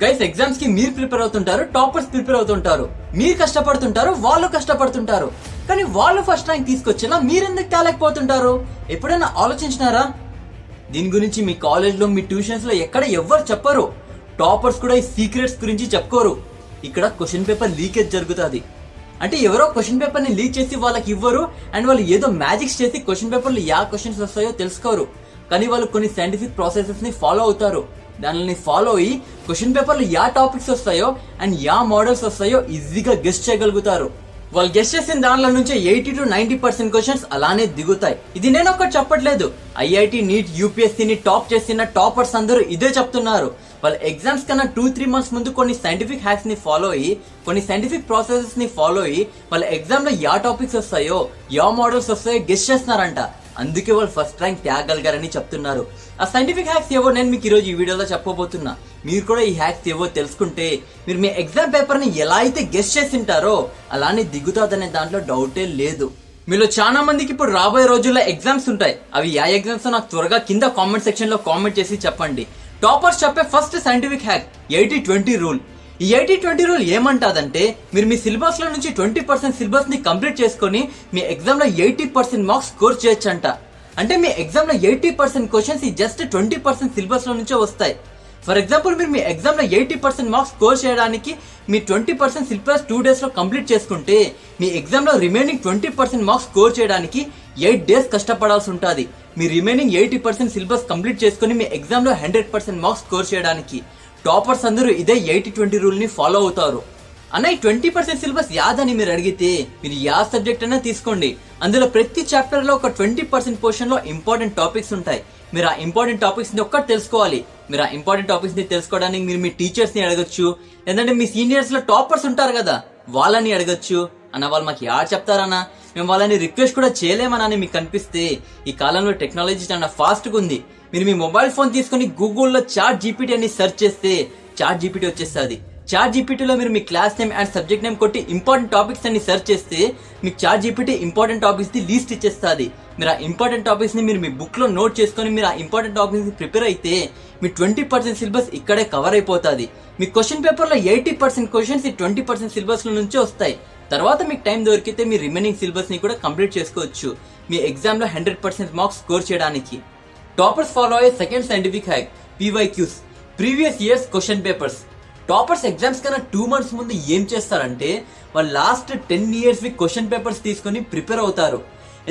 Guys exams కి మీరు prepare అవుతుంటారు, టాపర్స్ ప్రిపేర్ అవుతుంటారు, మీరు కష్టపడుతుంటారు, వాళ్ళు కష్టపడుతుంటారు. కానీ వాళ్ళు ఫస్ట్ ర్యాంక్ తీసుకొచ్చినా మీరెందుకు తేలేకపోతుంటారు? ఎప్పుడైనా ఆలోచించినారా? దీని గురించి మీ కాలేజ్ లో, మీ ట్యూషన్స్ లో ఎక్కడ ఎవ్వరు చెప్పరు. టాపర్స్ కూడా ఈ సీక్రెట్స్ గురించి చెప్పుకోరు. ఇక్కడ క్వశ్చన్ పేపర్ లీకేజ్ జరుగుతుంది. అంటే ఎవరో క్వశ్చన్ పేపర్ ని లీక్ చేసి వాళ్ళకి ఇవ్వరు అండ్ వాళ్ళు ఏదో మ్యాజిక్స్ చేసి క్వశ్చన్ పేపర్ లో యా క్వశ్చన్స్ వస్తాయో తెలుసుకోరు. కానీ వాళ్ళు కొన్ని సైంటిఫిక్ ప్రాసెసెస్ ని ఫాలో అవుతారు. దానిని ఫాలో అయ్యి క్వశ్చన్ పేపర్ లో యా టాపిక్స్ వస్తాయో అండ్ యా మోడల్స్ వస్తాయో ఈజీగా గెస్ట్ చేయగలుగుతారు. వాళ్ళు గెస్ట్ చేసిన దానిలో నుంచి 80 to 90% క్వశ్చన్స్ అలానే దిగుతాయి. ఇది నేను ఒక్కటి చెప్పట్లేదు. ఐఐటి, నీట్, యూపీఎస్సీని టాప్ చేసిన టాపర్స్ అందరూ ఇదే చెప్తున్నారు. వాళ్ళ ఎగ్జామ్స్ కన్నా 2-3 months ముందు కొన్ని సైంటిఫిక్ హ్యాక్స్ ని ఫాలో అయ్యి, కొన్ని సైంటిఫిక్ ప్రాసెసెస్ ని ఫాలో అయ్యి వాళ్ళ ఎగ్జామ్ లో యా టాపిక్స్ వస్తాయో, యా మోడల్స్ వస్తాయో గెస్ట్ చేస్తున్నారంట. అందుకే వాళ్ళు ఫస్ట్ ర్యాంక్ తేగలిగారని చెప్తున్నారు. ఆ సైంటిఫిక్ హ్యాక్స్ ఏవో నేను మీకు ఈరోజు ఈ వీడియోలో చెప్పబోతున్నా. మీరు కూడా ఈ హ్యాక్స్ ఏవో తెలుసుకుంటే మీరు మీ ఎగ్జామ్ పేపర్ ని ఎలా అయితే గెస్ట్ చేసింటారో అలానే దిగుతాదనే దాంట్లో డౌటే లేదు. మీలో చాలా మందికి ఇప్పుడు రాబోయే రోజుల్లో ఎగ్జామ్స్ ఉంటాయి. అవి యా ఎగ్జామ్స్ నాకు త్వరగా కింద కామెంట్ సెక్షన్ లో కామెంట్ చేసి చెప్పండి. టాపర్స్ చెప్పే ఫస్ట్ సైంటిఫిక్ హ్యాక్ 80-20 రూల్. ఈ 80-20 రూల్ ఏమంటాదంటే, మీరు మీ సిలబస్ లో నుంచి 20% సిలబస్ ని కంప్లీట్ చేసుకుని మీ ఎగ్జామ్ లో 80% మార్క్స్ స్కోర్ చేయొచ్చంట. అంటే మీ ఎగ్జామ్ లో 80% క్వశ్చన్స్ ఈ జస్ట్ 20% సిలబస్ లో నుంచే వస్తాయి. ఫర్ ఎగ్జాంపుల్ మీరు మీ ఎగ్జామ్ లో 80% మార్క్స్ స్కోర్ చేయడానికి మీ 20% సిలబస్ 2 days లో కంప్లీట్ చేసుకుంటే మీ ఎగ్జామ్ లో రిమైనింగ్ 20% మార్క్స్ స్కోర్ చేయడానికి 8 days కష్టపడాల్సి ఉంటుంది. మీ రిమైనింగ్ 80% సిలబస్ కంప్లీట్ చేసుకుని మీ ఎగ్జామ్ లో 100% మార్క్స్ స్కోర్ చేయడానికి. టాపర్స్ అందరూ ఇదే 80-20 రూల్ ని ఫాలో అవుతారు. అన్న ఈ 20% సిలబస్ యాదని మీరు అడిగితే మీరు యా సబ్జెక్ట్ అయినా తీసుకోండి. అందులో ప్రతి చాప్టర్ లో ఒక 20% పోర్షన్ లో ఇంపార్టెంట్ టాపిక్స్ ఉంటాయి. మీరు ఆ ఇంపార్టెంట్ టాపిక్స్ ని ఒక్కటి తెలుసుకోవాలి. మీరు ఆ ఇంపార్టెంట్ టాపిక్స్ ని తెలుసుకోవడానికి మీరు మీ టీచర్స్ ని అడగచ్చు, లేదంటే మీ సీనియర్స్ లో టాపర్స్ ఉంటారు కదా వాళ్ళని అడగచ్చు. అన్న వాళ్ళు మాకు యాడ్ చెప్తారన్నా, మేము వాళ్ళని రిక్వెస్ట్ కూడా చేయలేమని మీకు కనిపిస్తే ఈ కాలంలో టెక్నాలజీ చాలా ఫాస్ట్ గా ఉంది. మీరు మీ మొబైల్ ఫోన్ తీసుకుని గూగుల్లో చాట్ జీపీటీ అని సెర్చ్ చేస్తే చాట్ జీపీటీ వచ్చేస్తుంది. చాట్ జీపీటీలో మీరు మీ class name and subject name కొట్టి ఇంపార్టెంట్ టాపిక్స్ అని సెర్చ్ చేస్తే మీకు ChatGPT important topics the list ఇచ్చేస్తుంది. మీరు ఆ ఇంపార్టెంట్ టాపిక్స్ ని మీరు మీ బుక్ లో నోట్ చేసుకుని మీరు ఆ ఇంపార్టెంట్ టాపిక్స్ ప్రిపేర్ అయితే మీ 20% సిలబస్ ఇక్కడే కవర్ అయిపోతుంది. మీ క్వశ్చన్ పేపర్ లో 80% క్వశ్చన్స్ ఈ 20% సిలబస్ లో నుంచి వస్తాయి. తర్వాత మీకు టైం దొరికితే మీ రిమైనింగ్ సిలబస్ ని కూడా కంప్లీట్ చేసుకోవచ్చు మీ ఎగ్జామ్ లో 100% మార్క్స్ స్కోర్ చేయడానికి. టాపర్స్ ఫాలో అయ్యే second scientific hack PYQs, previous years question papers. Toppers exams కన్నా 2 months ముందు ఏం చేస్తారంటే వాళ్ళు లాస్ట్ 10 years క్వశ్చన్ పేపర్స్ తీసుకుని ప్రిపేర్ అవుతారు.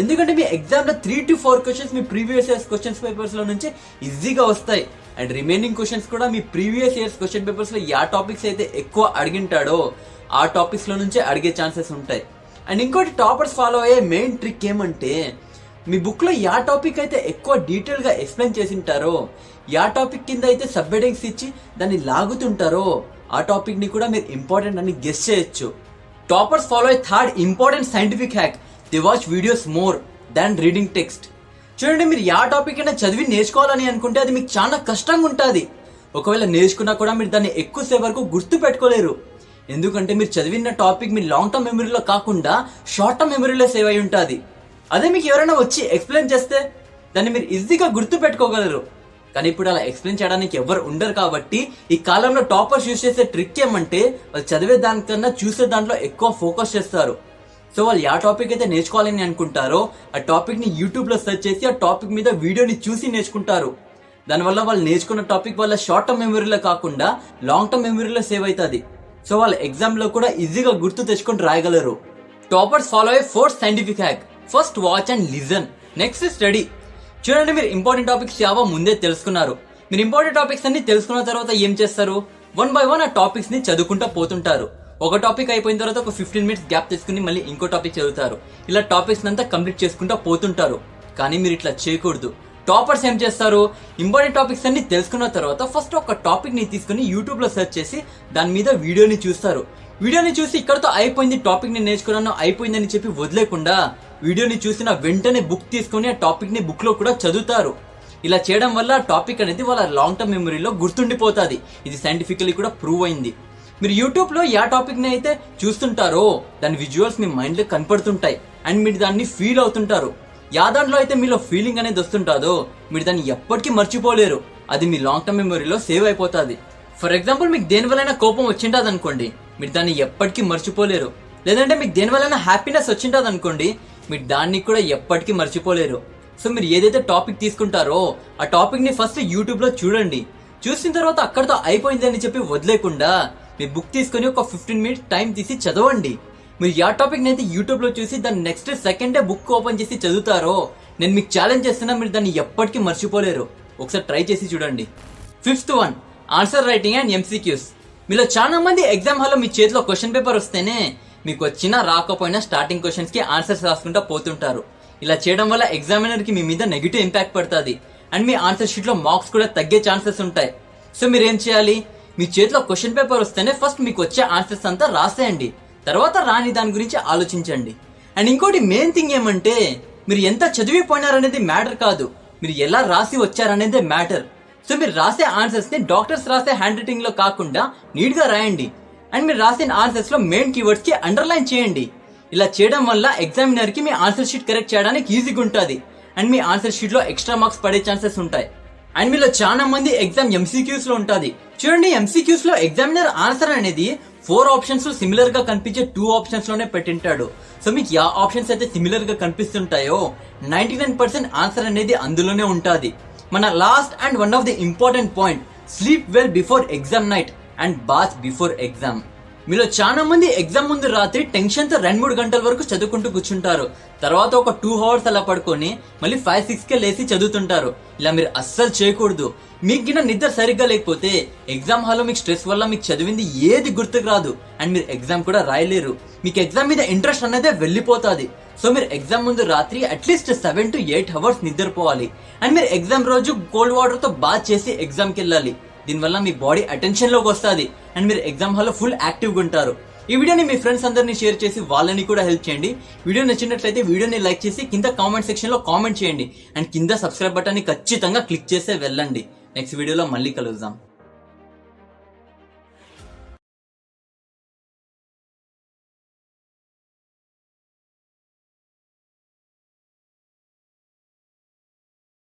ఎందుకంటే మీ ఎగ్జామ్ లో 3 to 4 questions me previous years question papers లో నుంచి ఈజీగా వస్తాయి. అండ్ రిమైనింగ్ క్వశ్చన్స్ కూడా మీ ప్రీవియస్ ఇయర్స్ క్వశ్చన్ పేపర్స్ లో యా టాపిక్స్ అయితే ఎక్కువ అడిగింటాడో ఆ టాపిక్స్ లో నుంచే అడిగే ఛాన్సెస్ ఉంటాయి. అండ్ ఇంకోటి టాపర్స్ ఫాలో అయ్యే మెయిన్ ట్రిక్ ఏమంటే, మీ బుక్ లో యా టాపిక్ అయితే ఎక్కువ డీటెయిల్ గా ఎక్స్ప్లెయిన్ చేసింటారో, యా టాపిక్ కింద అయితే సబ్ హెడింగ్స్ ఇచ్చి దాన్ని లాగుతుంటారో ఆ టాపిక్ ని కూడా మీరు ఇంపార్టెంట్ అని గెస్ చేయొచ్చు. టాపర్స్ ఫాలో అయ్యే third important scientific hack, they watch videos more than reading text. చూడండి, మీరు యా టాపిక్ అయినా చదివి నేర్చుకోవాలని అనుకుంటే అది మీకు చాలా కష్టంగా ఉంటుంది. ఒకవేళ నేర్చుకున్నా కూడా మీరు దాన్ని ఎక్కువసేపు వరకు గుర్తు పెట్టుకోలేరు. ఎందుకంటే మీరు చదివిన టాపిక్ మీ లాంగ్ టర్మ్ మెమరీలో కాకుండా షార్ట్ టర్మ్ మెమరీలో సేవ్ అయి ఉంటుంది. అదే మీకు ఎవరైనా వచ్చి ఎక్స్ప్లెయిన్ చేస్తే దాన్ని మీరు ఈజీగా గుర్తు పెట్టుకోగలరు. కానీ ఇప్పుడు అలా ఎక్స్ప్లెయిన్ చేయడానికి ఎవరు ఉండరు. కాబట్టి ఈ కాలంలో టాపర్స్ యూజ్ చేసే ట్రిక్ ఏమంటే, వాళ్ళు చదివే దానికన్నా చూసే దాంట్లో ఎక్కువ ఫోకస్ చేస్తారు. సో వాళ్ళు యా టాపిక్ అయితే నేర్చుకోవాలని అనుకుంటారో ఆ టాపిక్ ని యూట్యూబ్ లో సెర్చ్ చేసి ఆ టాపిక్ మీద వీడియోని చూసి నేర్చుకుంటారు. దానివల్ల వాళ్ళు నేర్చుకున్న టాపిక్ వల్ల షార్ట్ టర్మ్ మెమరీలో కాకుండా లాంగ్ టర్మ్ మెమరీలో సేవ్ అవుతుంది. సో వాళ్ళ ఎగ్జామ్ లో కూడా ఈజీగా గుర్తు తెచ్చుకొని రాయగలరు. టాపర్స్ ఫాలో అయ్యే fourth scientific hack, first watch and listen, next study. చూడండి, మీరు ఇంపార్టెంట్ టాపిక్స్ యావో ముందే తెలుసుకున్నారు. మీరు ఇంపార్టెంట్ టాపిక్స్ అన్ని తెలుసుకున్న తర్వాత ఏం చేస్తారు, 1 by 1 ఆ టాపిక్స్ ని చదువుకుంటూ పోతుంటారు. ఒక టాపిక్ అయిపోయిన తర్వాత ఒక 15 minutes గ్యాప్ తీసుకుని మళ్ళీ ఇంకో టాపిక్ చదువుతారు. ఇలా టాపిక్స్ అంతా కంప్లీట్ చేసుకుంటూ పోతుంటారు. కానీ మీరు ఇట్లా చేయకూడదు. టాపర్స్ ఏం చేస్తారు, ఇంపార్టెంట్ టాపిక్స్ అన్ని తెలుసుకున్న తర్వాత ఫస్ట్ ఒక టాపిక్ ని తీసుకుని యూట్యూబ్ లో సెర్చ్ చేసి దాని మీద వీడియోని చూస్తారు. వీడియోని చూసి ఇక్కడతో అయిపోయింది, టాపిక్ ని నేర్చుకున్నాను అయిపోయిందని చెప్పి వదిలేకుండా వీడియోని చూసిన వెంటనే బుక్ తీసుకుని ఆ టాపిక్ ని బుక్ లో కూడా చదువుతారు. ఇలా చేయడం వల్ల ఆ టాపిక్ అనేది వాళ్ళ లాంగ్ టర్మ్ మెమరీలో గుర్తుండిపోతుంది. ఇది సైంటిఫికలీ కూడా ప్రూవ్ అయింది. మీరు యూట్యూబ్ లో యా టాపిక్ ని అయితే చూస్తుంటారో దాని విజువల్స్ మీ మైండ్ లో కనపడుతుంటాయి అండ్ మీరు దాన్ని ఫీల్ అవుతుంటారు. యా దాంట్లో అయితే మీలో ఫీలింగ్ అనేది వస్తుంటాదో మీరు దాన్ని ఎప్పటికీ మర్చిపోలేరు. అది మీ లాంగ్ టర్మ్ మెమరీలో సేవ్ అయిపోతుంది. ఫర్ ఎగ్జాంపుల్ మీకు దేని వల్ల కోపం వచ్చింటది అనుకోండి, మీరు దాన్ని ఎప్పటికీ మర్చిపోలేరు. లేదంటే మీకు దేని వల్ల హ్యాపీనెస్ వచ్చింటది అనుకోండి, మీరు దాన్ని కూడా ఎప్పటికీ మర్చిపోలేరు. సో మీరు ఏదైతే టాపిక్ తీసుకుంటారో ఆ టాపిక్ ని ఫస్ట్ యూట్యూబ్ లో చూడండి. చూసిన తర్వాత అక్కడతో అయిపోయింది అని చెప్పి వదిలేకుండా మీ బుక్ తీసుకుని ఒక 15 మినిట్స్ టైం తీసి చదవండి. మీరు ఏ టాపిక్ అయితే యూట్యూబ్ లో చూసి దాన్ని next second day book open చేసి చదువుతారో, నేను మీకు ఛాలెంజ్ చేస్తున్నా, మీరు దాన్ని ఎప్పటికీ మర్చిపోలేరు. ఒకసారి ట్రై చేసి చూడండి. 5th one, answer writing and MCQs. మీలో చాలా మంది ఎగ్జామ్ హాల్లో మీ చేతిలో క్వశ్చన్ పేపర్ వస్తేనే మీకు వచ్చినా రాకపోయినా స్టార్టింగ్ క్వశ్చన్స్ కి ఆన్సర్స్ రాసుకుంటా పోతుంటారు. ఇలా చేయడం వల్ల ఎగ్జామినర్ కి మీ మీద నెగిటివ్ ఇంపాక్ట్ పడుతుంది అండ్ మీ ఆన్సర్ షీట్ లో మార్క్స్ కూడా తగ్గే ఛాన్సెస్ ఉంటాయి. సో మీరు ఏం చేయాలి, మీ చేతిలో క్వశ్చన్ పేపర్ వస్తేనే ఫస్ట్ మీకు వచ్చే ఆన్సర్స్ అంతా రాసేయండి, తర్వాత రాని దాని గురించి ఆలోచించండి. అండ్ ఇంకోటి మెయిన్ థింగ్ ఏమంటే, మీరు ఎంత చదివిపోయినారనేది మ్యాటర్ కాదు, మీరు ఎలా రాసి వచ్చారనేదే మ్యాటర్. సో మీరు రాసే ఆన్సర్స్ ని డాక్టర్స్ రాసే హ్యాండ్ రైటింగ్ లో కాకుండా నీట్ గా రాయండి. అండ్ మీరు రాసిన ఆన్సర్స్ లో మెయిన్ కీవర్డ్స్ కి అండర్లైన్ చేయండి. ఇలా చేయడం వల్ల ఎగ్జామినర్ కి మీ ఆన్సర్ షీట్ కరెక్ట్ చేయడానికి ఈజీగా ఉంటుంది అండ్ మీ ఆన్సర్ షీట్ లో ఎక్స్ట్రా మార్క్స్ పడే ఛాన్సెస్ ఉంటాయి. అండ్ మీలో చాలా మంది ఎగ్జామ్ ఎంసీక్యూస్ లో ఉంటుంది. చూడండి, ఎంసీక్యూస్ లో ఎగ్జామినర్ ఆన్సర్ అనేది 4 ఆప్షన్స్ సిమిలర్ గా కనిపించే 2 ఆప్షన్స్ లోనే పెట్టింటాడు. సో మీకు యా ఆప్షన్స్ అయితే సిమిలర్ గా కనిపిస్తుంటాయో 99% ఆన్సర్ అనేది అందులోనే ఉంటుంది. మన last and one of the important point, sleep well before exam night and bath before exam. మీలో చాలా మంది ఎగ్జామ్ ముందు రాత్రి టెన్షన్ తో 2-3 గంటల వరకు చదువుకుంటూ కూర్చుంటారు. తర్వాత ఒక 2 అవర్స్ అలా పడుకొని మళ్ళీ 5-6 కే లేసి చదువుతుంటారు. ఇలా మీరు అస్సలు చేయకూడదు. మీకు గిన్న నిద్ర సరిగ్గా లేకపోతే ఎగ్జామ్ హాల్లో మీకు స్ట్రెస్ వల్ల మీకు చదివింది ఏది గుర్తుకు రాదు అండ్ మీరు ఎగ్జామ్ కూడా రాయలేరు. మీకు ఎగ్జామ్ మీద ఇంట్రెస్ట్ అనేది వెళ్ళిపోతుంది. సో మీరు ఎగ్జామ్ ముందు రాత్రి అట్లీస్ట్ 7 to 8 అవర్స్ నిద్రపోవాలి. అండ్ మీరు ఎగ్జామ్ రోజు కోల్డ్ వాటర్ తో బాత్ చేసి ఎగ్జామ్ కి వెళ్ళాలి. దీనివల్ల మీ బాడీ అటెన్షన్ లోకి వస్తుంది అండ్ మీరు ఎగ్జామ్ హాల్లో ఫుల్ యాక్టివ్ గా ఉంటారు. ఈ వీడియోని మీ ఫ్రెండ్స్ అందరినీ షేర్ చేసి వాళ్ళని కూడా హెల్ప్ చేయండి. వీడియో నచ్చినట్లయితే వీడియోని లైక్ చేసి కింద కామెంట్ సెక్షన్ లో కామెంట్ చేయండి అండ్ కింద సబ్స్క్రైబ్ బటన్ ని ఖచ్చితంగా క్లిక్ చేసే వెళ్ళండి. నెక్స్ట్ వీడియోలో మళ్ళీ కలుద్దాం.